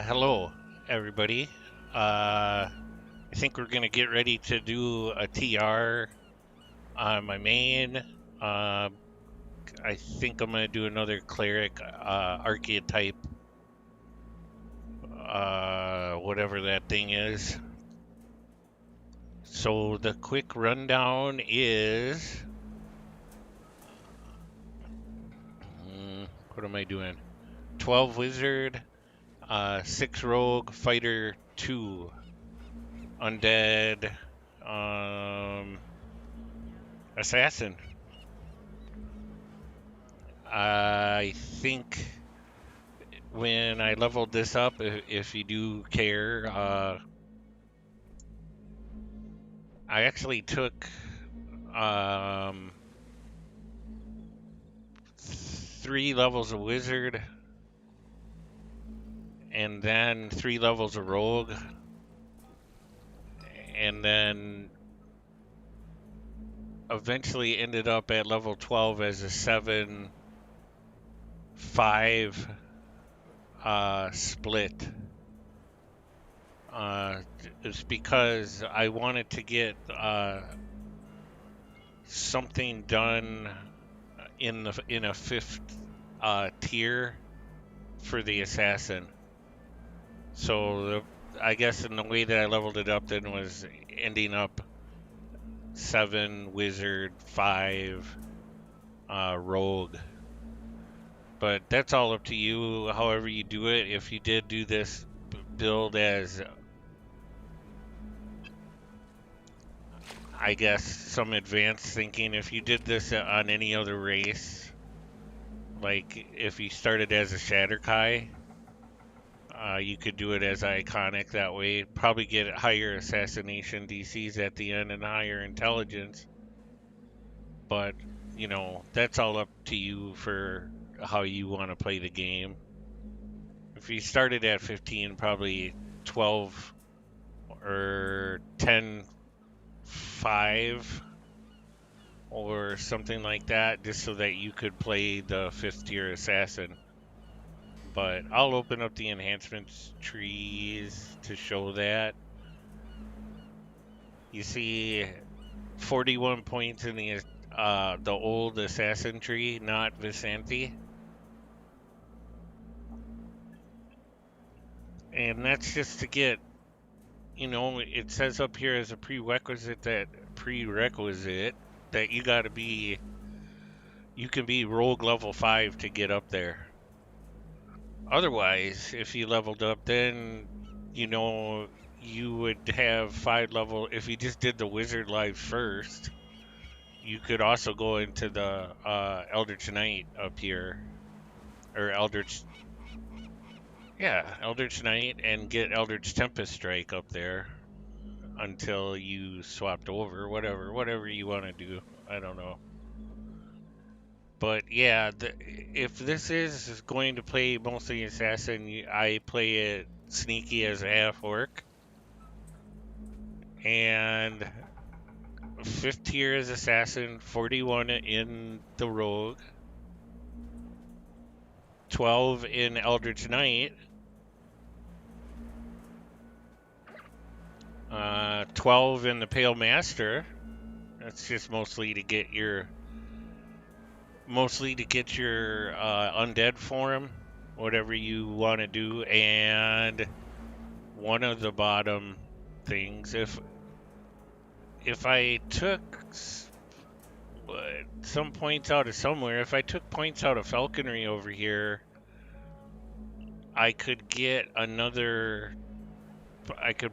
Hello, everybody. I think we're gonna get ready to do a TR on my main. I think I'm gonna do another cleric archeotype, whatever that thing is. So the quick rundown is, what am I doing? 12 wizard, 6 rogue, fighter 2, undead, assassin. I think when I leveled this up, if you do care, I actually took 3 levels of wizard and then 3 levels of rogue, and then eventually ended up at level 12 as a 7-5 split. It's because I wanted to get something done in a 5th tier for the assassin. So I guess in the way that I leveled it up then was ending up 7 wizard, 5 rogue. But that's all up to you, however you do it. If you did do this build as, I guess, some advanced thinking, if you did this on any other race, like if you started as a Shatterkai, you could do it as iconic that way. Probably get higher assassination DCs at the end and higher intelligence. But, you know, that's all up to you for how you want to play the game. If you started at 15, probably 12 or 10-5 or something like that, just so that you could play the 5th tier assassin. But I'll open up the enhancements trees to show that. You see 41 points in the old assassin tree, not Visanti. And that's just to get, you know, it says up here as a prerequisite that you gotta be, you can be rogue level 5 to get up there. Otherwise, if you leveled up, then, you know, you would have 5 level. If you just did the wizard life first, you could also go into the Eldritch Knight up here, or Eldritch Knight, and get Eldritch Tempest Strike up there until you swapped over. Whatever you want to do. I don't know. But yeah, if this is going to play mostly assassin, I play it sneaky as a half-orc. And 5th tier as assassin, 41 in the rogue, 12 in Eldritch Knight, 12 in the Pale Master. That's just mostly to get your undead form, whatever you want to do. And one of the bottom things, if I took some points out of somewhere, if I took points out of falconry over here, I could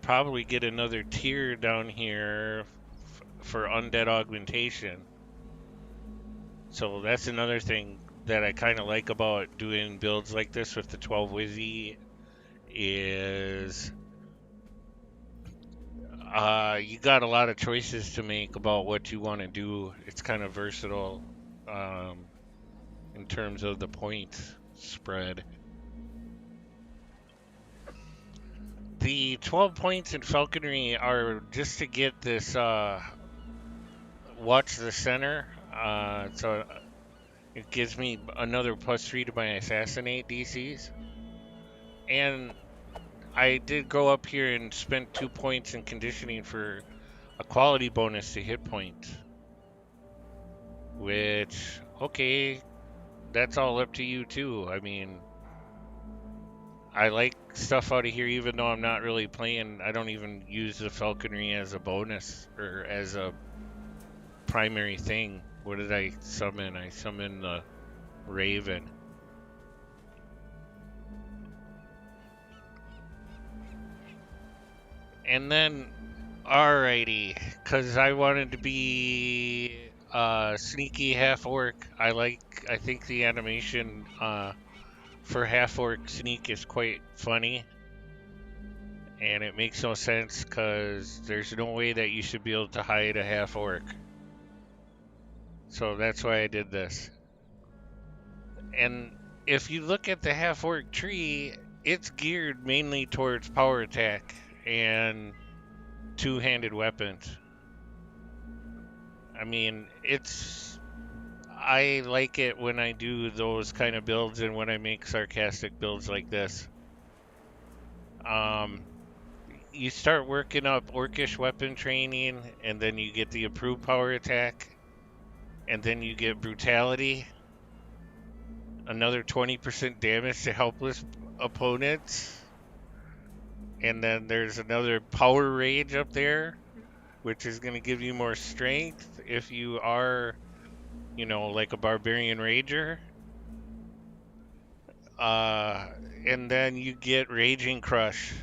probably get another tier down here for undead augmentation. So that's another thing that I kind of like about doing builds like this with the 12 Wizzy is you got a lot of choices to make about what you want to do. It's kind of versatile in terms of the points spread. The 12 points in falconry are just to get this watch the center. So it gives me another +3 to my assassinate DCs. And I did go up here and spent 2 points in conditioning for a quality bonus to hit points. Which, okay, that's all up to you too. I mean, I like stuff out of here even though I'm not really playing. I don't even use the falconry as a bonus or as a primary thing. What did I summon? I summoned the raven. And then, alrighty, because I wanted to be sneaky half orc. I think the animation for half orc sneak is quite funny. And it makes no sense because there's no way that you should be able to hide a half orc. So that's why I did this. And if you look at the half orc tree, it's geared mainly towards power attack and two-handed weapons. I mean, I like it when I do those kind of builds and when I make sarcastic builds like this. You start working up orcish weapon training, and then you get the improved power attack, and then you get brutality, another 20% damage to helpless opponents, and then there's another power rage up there, which is going to give you more strength if you are, you know, like a barbarian rager. And then you get Raging Crush.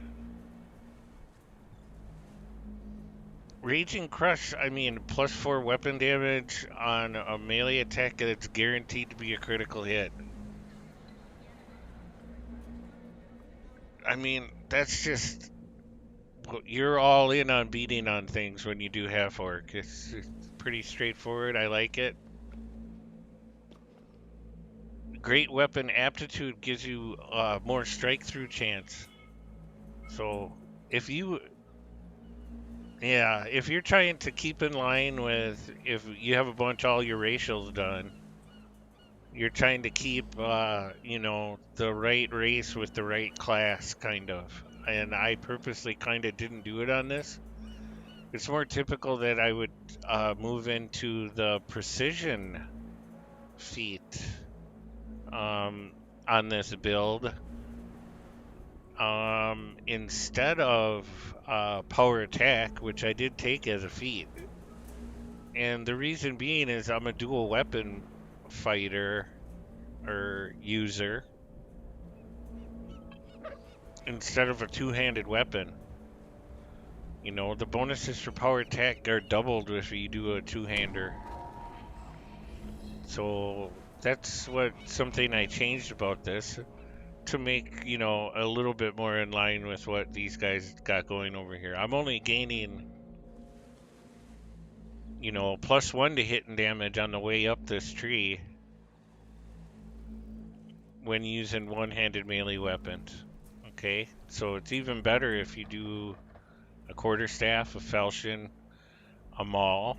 Raging Crush, I mean, +4 weapon damage on a melee attack that's guaranteed to be a critical hit. I mean, that's just... You're all in on beating on things when you do half orc. It's pretty straightforward. I like it. Great weapon aptitude gives you more strike through chance. So if you... Yeah, if you're trying to keep in line with, if you have a bunch of all your racials done, you're trying to keep, you know, the right race with the right class, kind of. And I purposely kind of didn't do it on this. It's more typical that I would move into the precision feat on this build instead of power attack, which I did take as a feat. And the reason being is I'm a dual weapon fighter or user instead of a two-handed weapon. You know, the bonuses for power attack are doubled if you do a two-hander. So that's something I changed about this to make, you know, a little bit more in line with what these guys got going over here. I'm only gaining, you know, +1 to hit and damage on the way up this tree when using one-handed melee weapons. Okay, so it's even better if you do a quarterstaff, a falchion, a maul,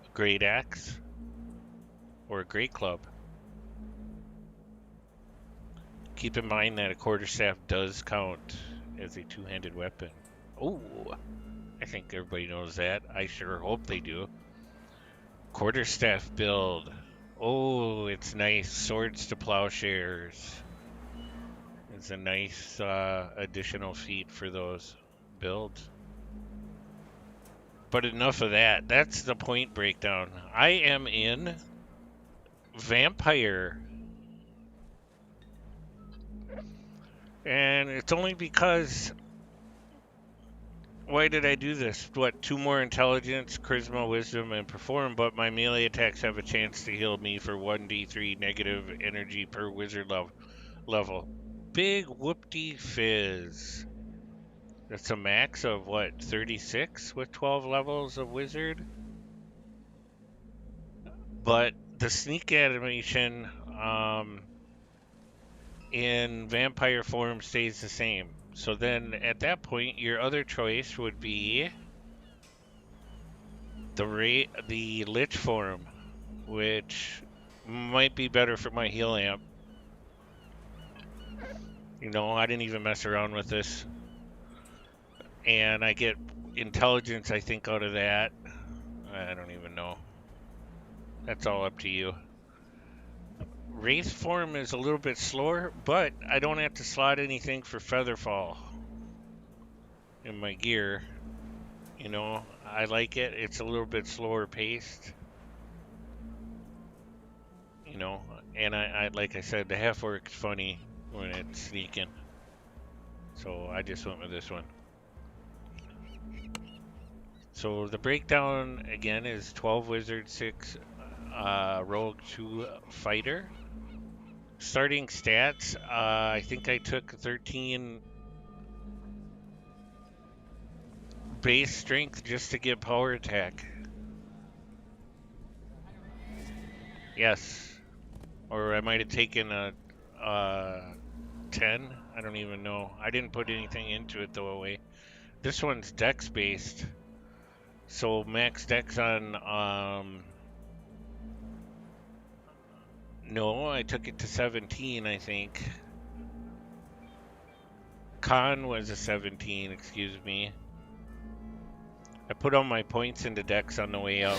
a great axe, or a great club. Keep in mind that a quarterstaff does count as a two-handed weapon. Oh, I think everybody knows that. I sure hope they do. Quarterstaff build. Oh, it's nice. Swords to plowshares. It's a nice additional feat for those builds. But enough of that. That's the point breakdown. I am in Vampire. And it's only because... Why did I do this? What, 2 more intelligence, charisma, wisdom, and perform, but my melee attacks have a chance to heal me for 1d3 negative energy per wizard level. Big whoop-de fizz. That's a max of, what, 36 with 12 levels of wizard? But the sneak animation in vampire form stays the same. So then at that point, your other choice would be the lich form, which might be better for my heal amp. You know, I didn't even mess around with this. And I get intelligence, I think, out of that. I don't even know. That's all up to you. Wraith form is a little bit slower, but I don't have to slot anything for Featherfall in my gear. You know, I like it. It's a little bit slower paced. You know, and I like I said, the half-orc's funny when it's sneaking. So I just went with this one. So the breakdown again is 12 wizard, 6 rogue, 2 fighter. Starting stats, I think I took 13 base strength just to get power attack. Yes. Or I might have taken a 10. I don't even know. I didn't put anything into it though away. This one's dex based. So max dex on no, I took it to 17, I think. Con was a 17, excuse me. I put all my points into dex on the way up.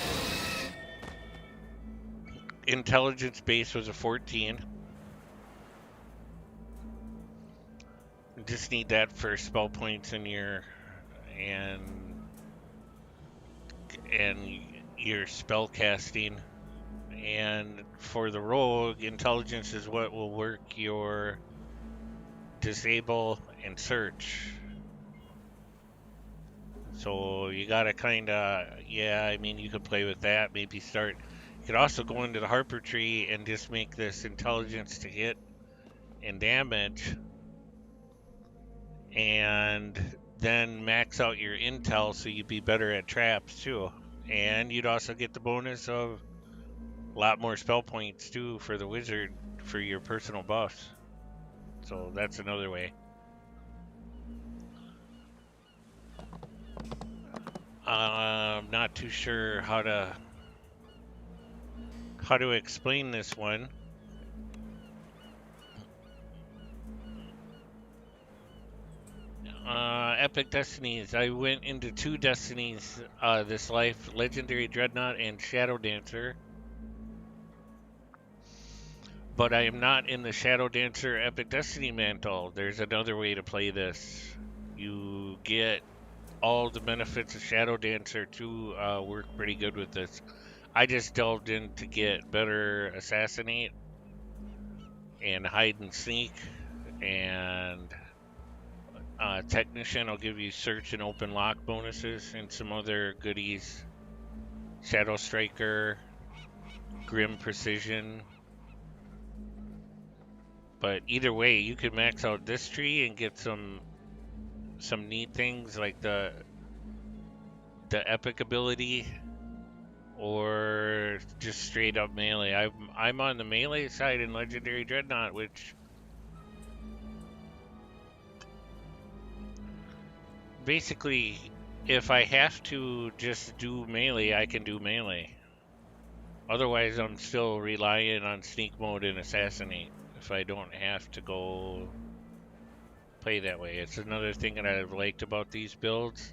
Intelligence base was a 14. Just need that for spell points in your and your spell casting. And for the rogue, intelligence is what will work your disable and search. So you gotta kinda, yeah, I mean, you could play with that, maybe start. You could also go into the Harper tree and just make this intelligence to hit and damage, and then max out your intel so you'd be better at traps too. And you'd also get the bonus of a lot more spell points too for the wizard for your personal buffs. So that's another way. I'm not too sure how to explain this one. Epic Destinies. I went into 2 Destinies this life, Legendary Dreadnought and Shadow Dancer. But I am not in the Shadow Dancer Epic Destiny mantle. There's another way to play this. You get all the benefits of Shadow Dancer to work pretty good with this. I just delved in to get better assassinate and hide and sneak, and technician. I'll give you search and open lock bonuses and some other goodies. Shadow Striker, Grim Precision. But either way, you could max out this tree and get some neat things like the epic ability, or just straight up melee. I'm on the melee side in Legendary Dreadnought, which basically, if I have to just do melee, I can do melee. Otherwise, I'm still relying on sneak mode and assassinate if I don't have to go play that way. It's another thing that I've liked about these builds.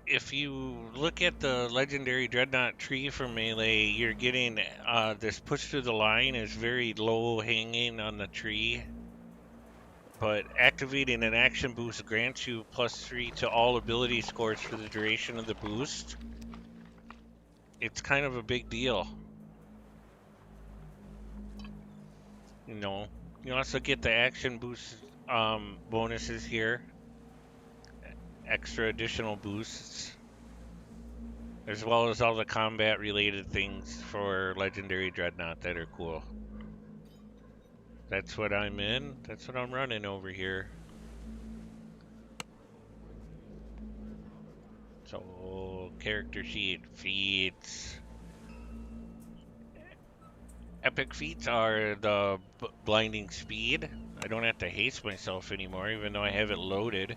If you look at the Legendary Dreadnought tree for melee, you're getting this push through the line is very low hanging on the tree. But activating an action boost grants you +3 to all ability scores for the duration of the boost. It's kind of a big deal. You know, you also get the action boost bonuses here. Extra additional boosts. As well as all the combat related things for Legendary Dreadnought that are cool. That's what I'm in. That's what I'm running over here. So, character sheet, feats. Epic feats are the blinding speed. I don't have to haste myself anymore, even though I have it loaded.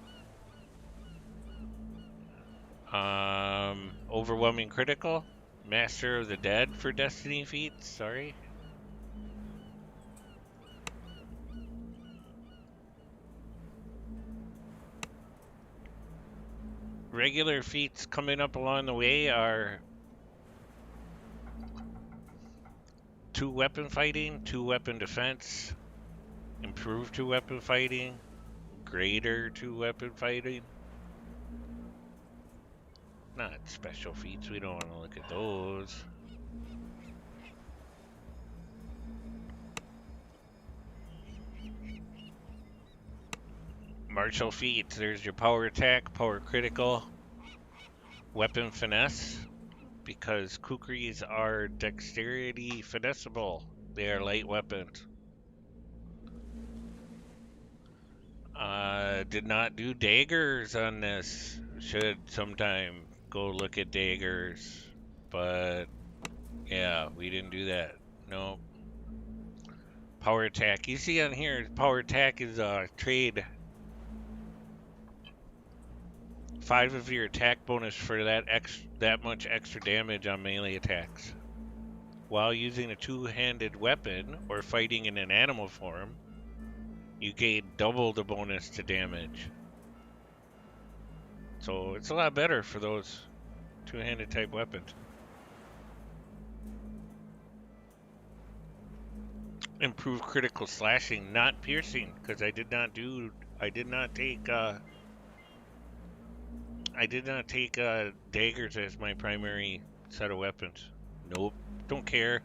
Overwhelming critical. Master of the Dead for Destiny feats, sorry. Regular feats coming up along the way are 2 weapon fighting, 2 weapon defense, improved 2 weapon fighting, greater 2 weapon fighting. Not special feats, we don't want to look at those. Martial feats, there's your power attack, power critical, weapon finesse, because kukris are dexterity finessable. They are light weapons. Did not do daggers on this. Should sometime go look at daggers. But yeah, we didn't do that. No. Power attack. You see on here, power attack is a trade 5 of your attack bonus for that much extra damage on melee attacks. While using a 2-handed weapon or fighting in an animal form, you gain double the bonus to damage. So it's a lot better for those 2-handed type weapons. Improve critical slashing, not piercing, because I did not take daggers as my primary set of weapons. Nope, don't care.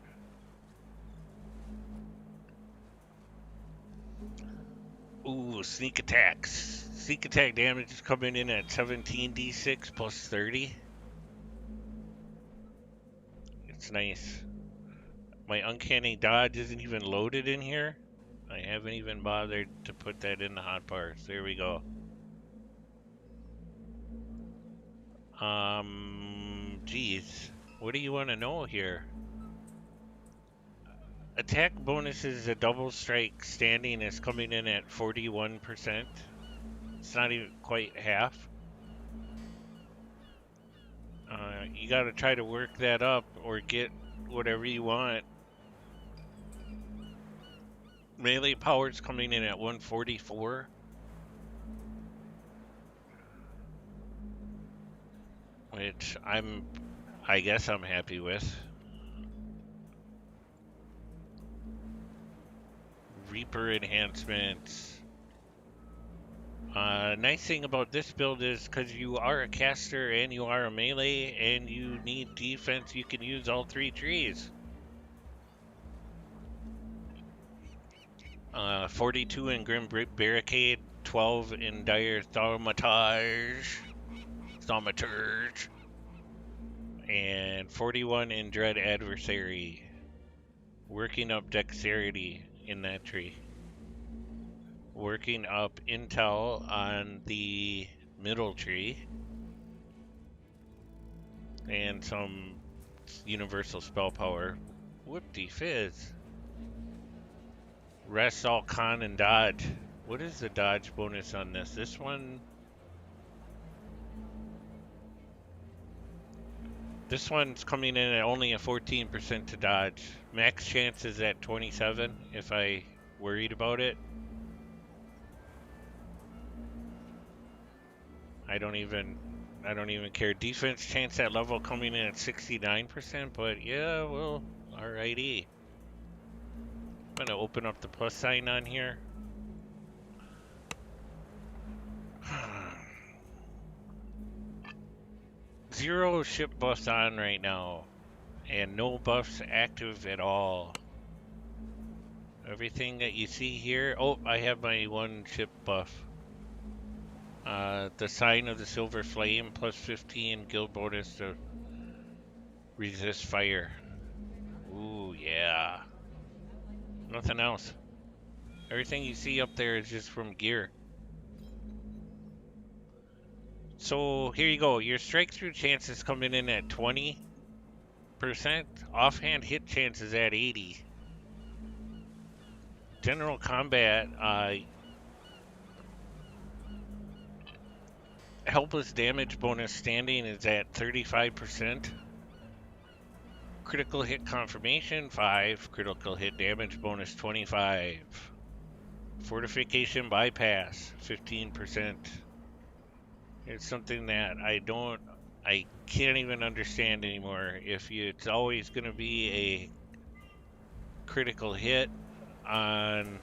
Ooh, sneak attacks. Sneak attack damage is coming in at 17d6 plus 30. It's nice. My uncanny dodge isn't even loaded in here. I haven't even bothered to put that in the hotbars. There we go. Geez. What do you want to know here? Attack bonuses, a double strike standing is coming in at 41%. It's not even quite half. You gotta try to work that up or get whatever you want. Melee power's coming in at 144. Which I guess I'm happy with. Reaper enhancements. Nice thing about this build is because you are a caster and you are a melee and you need defense, you can use all 3 trees. 42 in Grim Barricade, 12 in Dire Thaumaturge, and 41 in Dread Adversary. Working up dexterity in that tree. Working up intel on the middle tree. And some universal spell power. Whoop-de-fizz. Rest all con and dodge. What is the dodge bonus on this? This one's coming in at only a 14% to dodge. Max chance is at 27 if I worried about it. I don't even care. Defense chance at level coming in at 69%, but yeah, well, alrighty. I'm gonna open up the plus sign on here. Zero ship buffs on right now, and no buffs active at all. Everything that you see here. Oh, I have my 1 ship buff. The sign of the silver flame, plus 15 guild bonus to resist fire. Ooh, yeah. Nothing else. Everything you see up there is just from gear. So here you go. Your strike through chances coming in at 20%. Offhand hit chances at 80. General combat, helpless damage bonus standing is at 35%. Critical hit confirmation 5. Critical hit damage bonus 25. Fortification bypass 15%. It's something that I can't even understand anymore. It's always going to be a critical hit on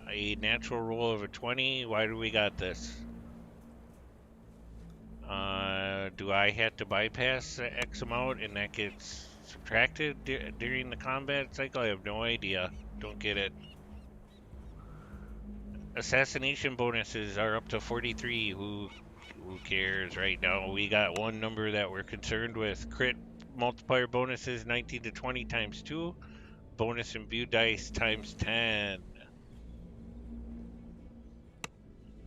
a natural roll of a 20, why do we got this? Do I have to bypass X amount and that gets subtracted during the combat cycle? I have no idea. Don't get it. Assassination bonuses are up to 43. Who cares right now? We got one number that we're concerned with. Crit multiplier bonuses 19 to 20 times 2. Bonus imbued dice times 10.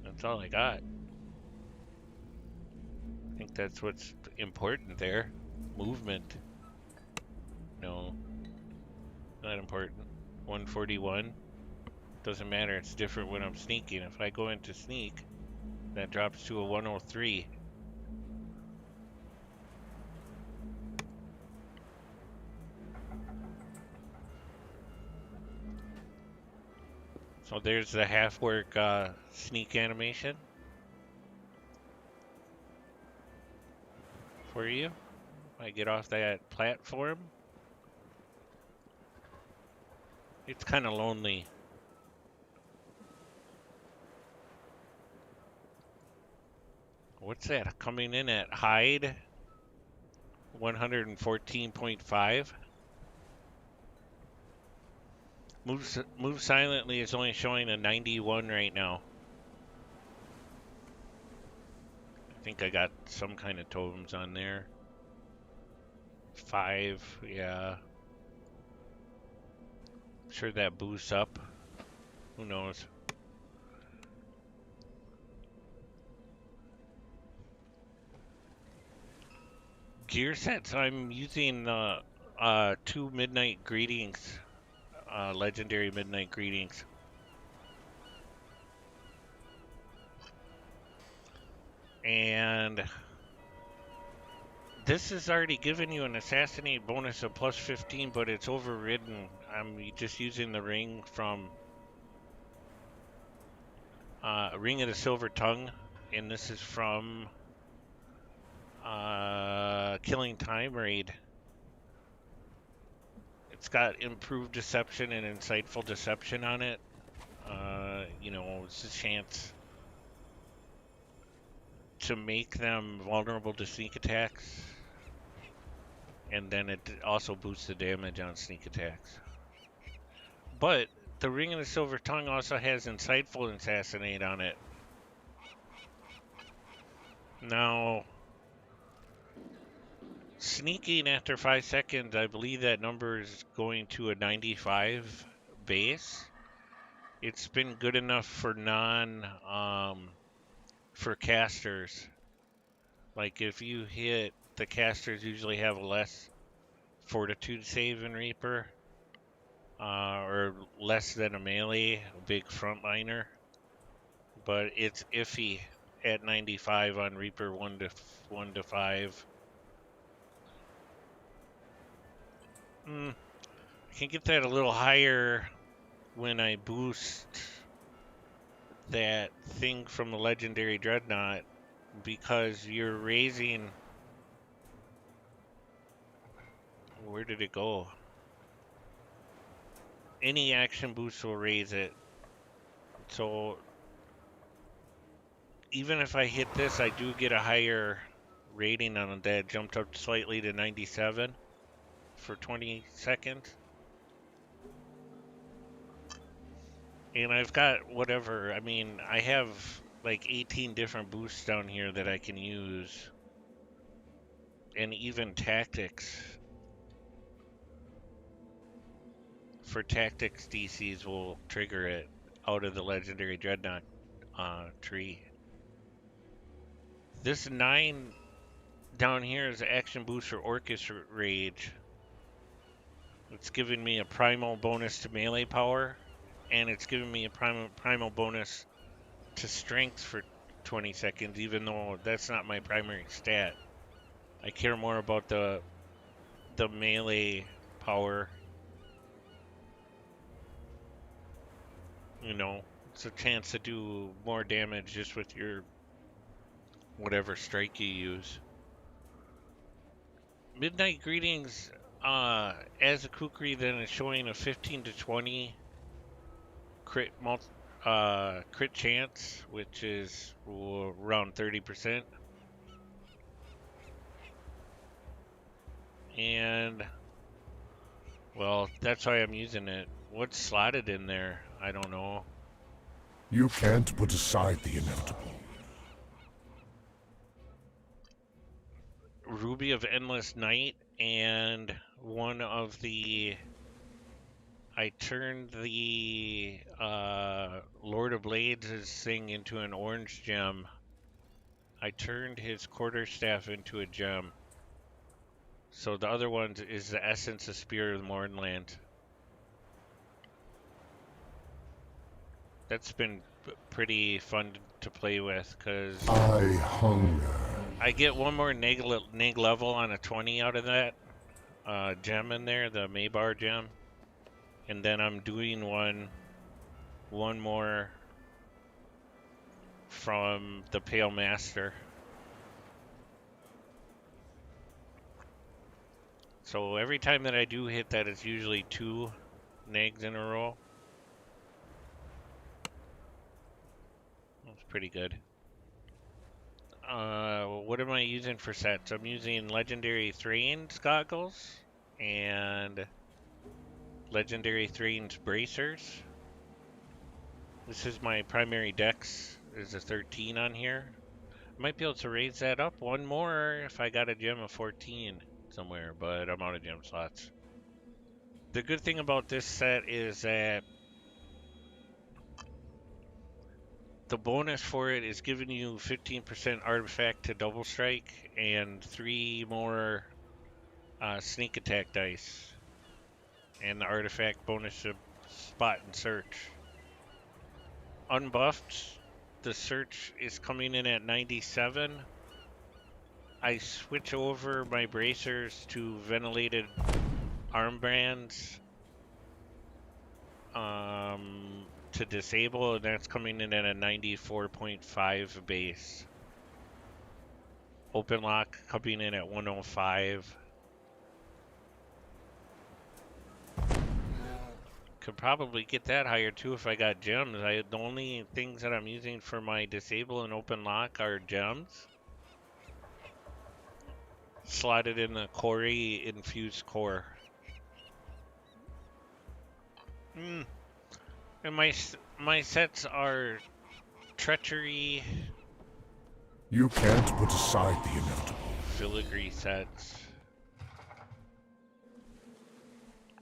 That's all I got. I think that's what's important there. Movement. No, not important. 141. Doesn't matter. It's different when I'm sneaking. If I go into sneak, that drops to a 103. So there's the half work sneak animation for you. I get off that platform. It's kind of lonely. What's that? Coming in at hide 114.5. Move silently is only showing a 91 right now. I think I got some kind of totems on there. 5, yeah. I'm sure that boosts up. Who knows? Gear sets. I'm using 2 Midnight Greetings, legendary Midnight Greetings. And this has already given you an assassinate bonus of plus 15, but it's overridden. I'm just using the ring from Ring of the Silver Tongue, and this is from Killing Time Raid. It's got improved deception and insightful deception on it. You know, it's a chance to make them vulnerable to sneak attacks. And then it also boosts the damage on sneak attacks. But the Ring of the Silver Tongue also has insightful assassinate on it. Now, sneaking after 5 seconds, I believe that number is going to a 95 base. It's been good enough for for casters. Like if you hit, the casters usually have a less fortitude save in Reaper, or less than a melee, a big frontliner. But it's iffy at 95 on Reaper 1 to 5. I can get that a little higher when I boost that thing from the legendary dreadnought, because you're raising. Where did it go? Any action boost will raise it. So even if I hit this, I do get a higher rating on Undead. Jumped up slightly to 97 for 20 seconds. And I've got whatever. I mean, I have like 18 different boosts down here that I can use. And even tactics. For tactics, DCs will trigger it out of the legendary dreadnought tree. This 9 down here is action boost for Orchestra Rage. It's giving me a primal bonus to melee power, and it's giving me a primal bonus to strength for 20 seconds, even though that's not my primary stat. I care more about the melee power. You know, it's a chance to do more damage just with your whatever strike you use. Midnight Greetings, as a kukri, then is showing a 15 to 20 crit crit chance, which is around 30%. And well, that's why I'm using it. What's slotted in there? I don't know. You can't put aside the inevitable. Ruby of Endless Night, and one of the... I turned the Lord of Blades' thing into an orange gem. I turned his quarterstaff into a gem. So the other one is the Essence of Spear of the Mornland. That's been pretty fun to play with, because I hunger. I get one more neg level on a 20 out of that gem in there, the Maybar gem. And then I'm doing one more from the Pale Master. So every time that I do hit that, it's usually 2 negs in a row. That's pretty good. What am I using for sets? I'm using Legendary Thrane's goggles and Legendary Thrane's bracers. This is my primary dex. There's a 13 on here. Might be able to raise that up one more if I got a gem of 14 somewhere, but I'm out of gem slots. The good thing about this set is that the bonus for it is giving you 15% artifact to double strike and 3 more sneak attack dice. And the artifact bonus to spot and search. Unbuffed, the search is coming in at 97. I switch over my bracers to ventilated armbands to disable, and that's coming in at a 94.5 base. Open lock coming in at 105. Could probably get that higher too if I got gems. The only things that I'm using for my disable and open lock are gems. Slotted in the Quarry infused core. And my sets are treachery. You can't put aside the inevitable. Filigree sets.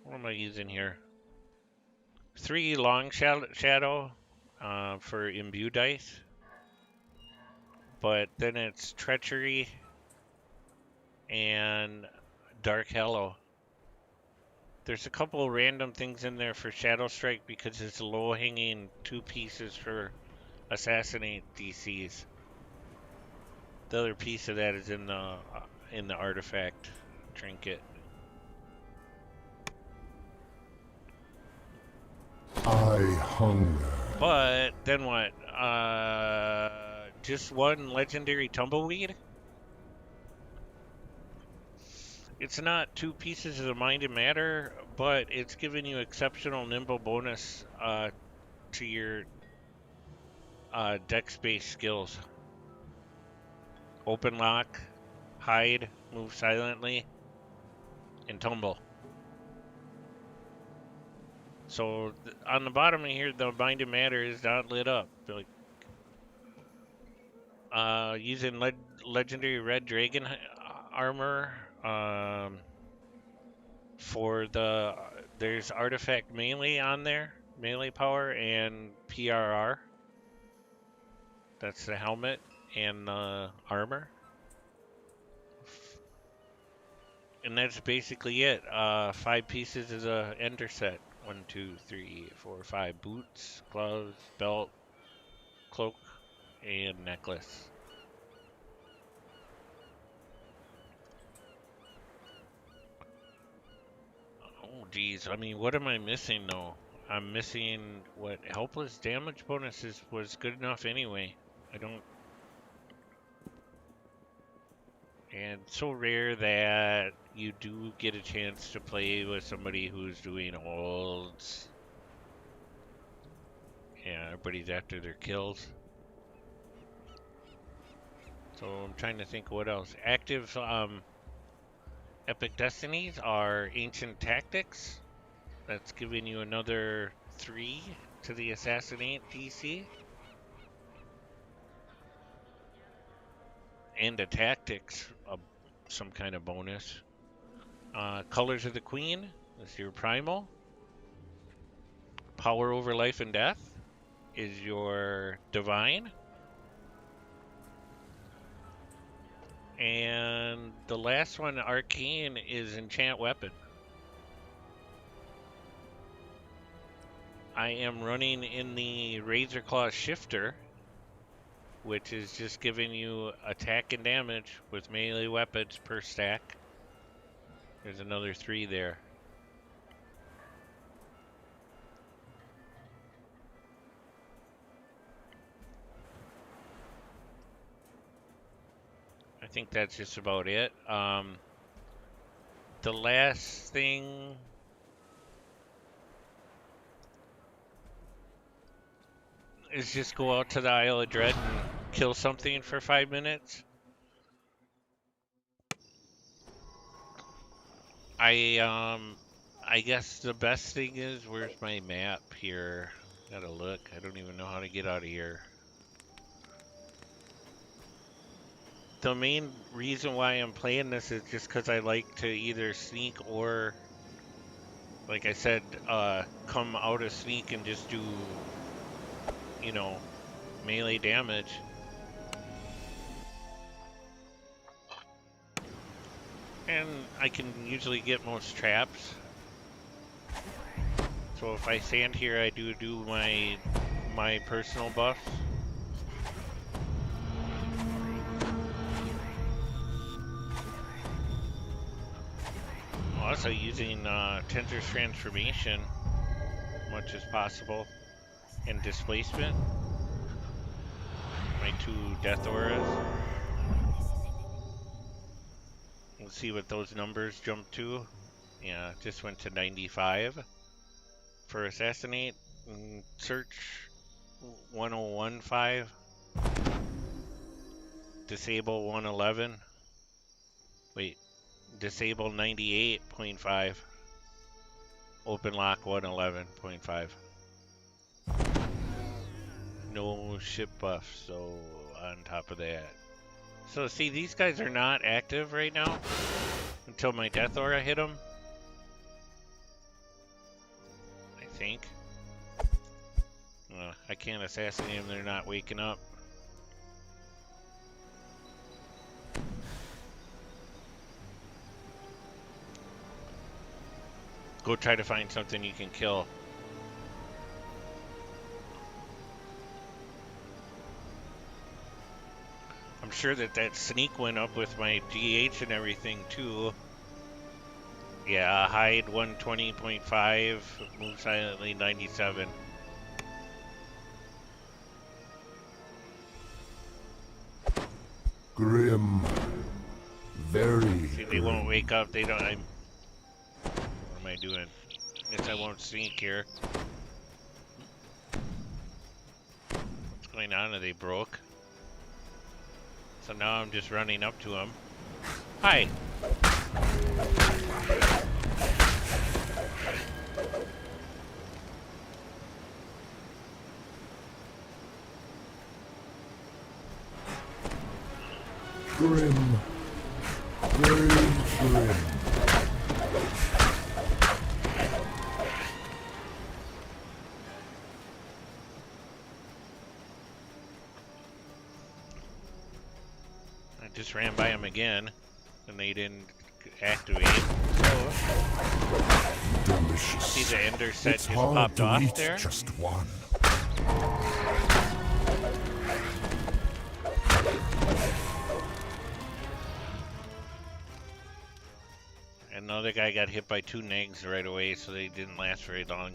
What am I using here? 3 long shadow for imbue dice. But then it's treachery and Darkhallow. There's a couple random things in there for Shadow Strike because it's low-hanging 2 pieces for assassinate DCs. The other piece of that is in the artifact trinket. I hunger. But then what? Just 1 legendary tumbleweed? It's not 2 pieces of the mind and matter, but it's giving you exceptional nimble bonus to your dex-based skills. Open lock, hide, move silently, and tumble. So on the bottom of here, the mind and matter is not lit up. Like using legendary red dragon armor. For there's artifact melee on there, melee power, and PRR. That's the helmet and the armor. And that's basically it. 5 pieces is a ender set. 1, 2, 3, 4, 5 boots, gloves, belt, cloak, and necklace. Oh geez, I mean, what am I missing though? I'm missing what helpless damage bonuses was good enough anyway. I don't. And so rare that you do get a chance to play with somebody who's doing holds. Yeah, everybody's after their kills. So I'm trying to think what else. Active epic destinies are ancient tactics. That's giving you another 3 to the assassinate DC. And a tactics, some kind of bonus. Colors of the Queen is your primal. Power over life and death is your divine. And the last one, arcane, is enchant weapon. I am running in the Razor Claw Shifter, which is just giving you attack and damage with melee weapons per stack. There's another 3 there. I think that's just about it. The last thing is just go out to the Isle of Dread and kill something for 5 minutes. I guess the best thing is, where's my map here? Gotta look. I don't even know how to get out of here. The main reason why I'm playing this is just because I like to either sneak or, like I said, come out of sneak and just do, you know, melee damage. And I can usually get most traps. So if I stand here, I do my personal buffs. Also using Tensor's transformation as much as possible, and displacement. My 2 death auras. We'll see what those numbers jump to. Yeah, just went to 95 for assassinate. And search 1015. Disable 111. Wait, disable 98.5. Open lock 111.5. No ship buff, so on top of that. So see, these guys are not active right now until my death aura hit them. I think. I can't assassinate them, they're not waking up. Go try to find something you can kill. I'm sure that sneak went up with my GH and everything too. Yeah, hide 120.5, move silently 97. Grim. Very See, they won't wake up, they don't, what am I doing? Guess I won't sneak here. What's going on? Are they broke? So now I'm just running up to him. Hi! grim. Very grim. I just ran by him again, and they didn't activate. So, Delicious. see the ender set It's just hard popped to off eat there? just one. Another guy got hit by 2 negs right away, so they didn't last very long.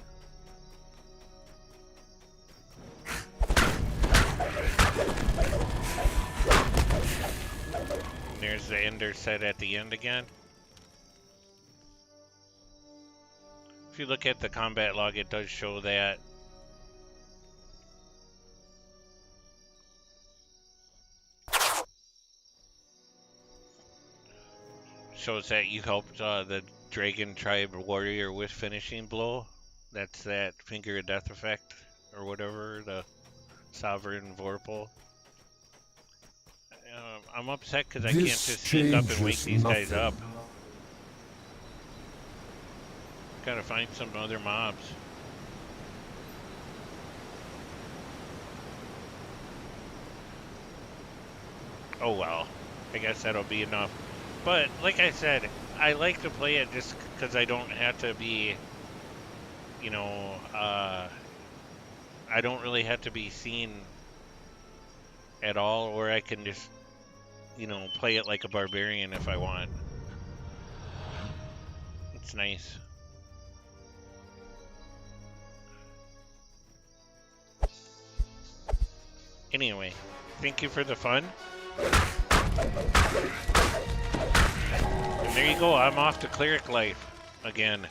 And there's the ender set at the end again. If you look at the combat log, it does show that. Shows that you helped the Dragon Tribe warrior with finishing blow. That's that Finger of Death effect, or whatever, the Sovereign Vorpal. I'm upset because I can't just sneak up and wake these guys up. Gotta find some other mobs. Oh well, I guess that'll be enough. But like I said, I like to play it just because I don't have to be, you know, I don't really have to be seen at all, or I can just, you know, play it like a barbarian if I want. It's nice. Anyway, thank you for the fun. And there you go, I'm off to cleric life again.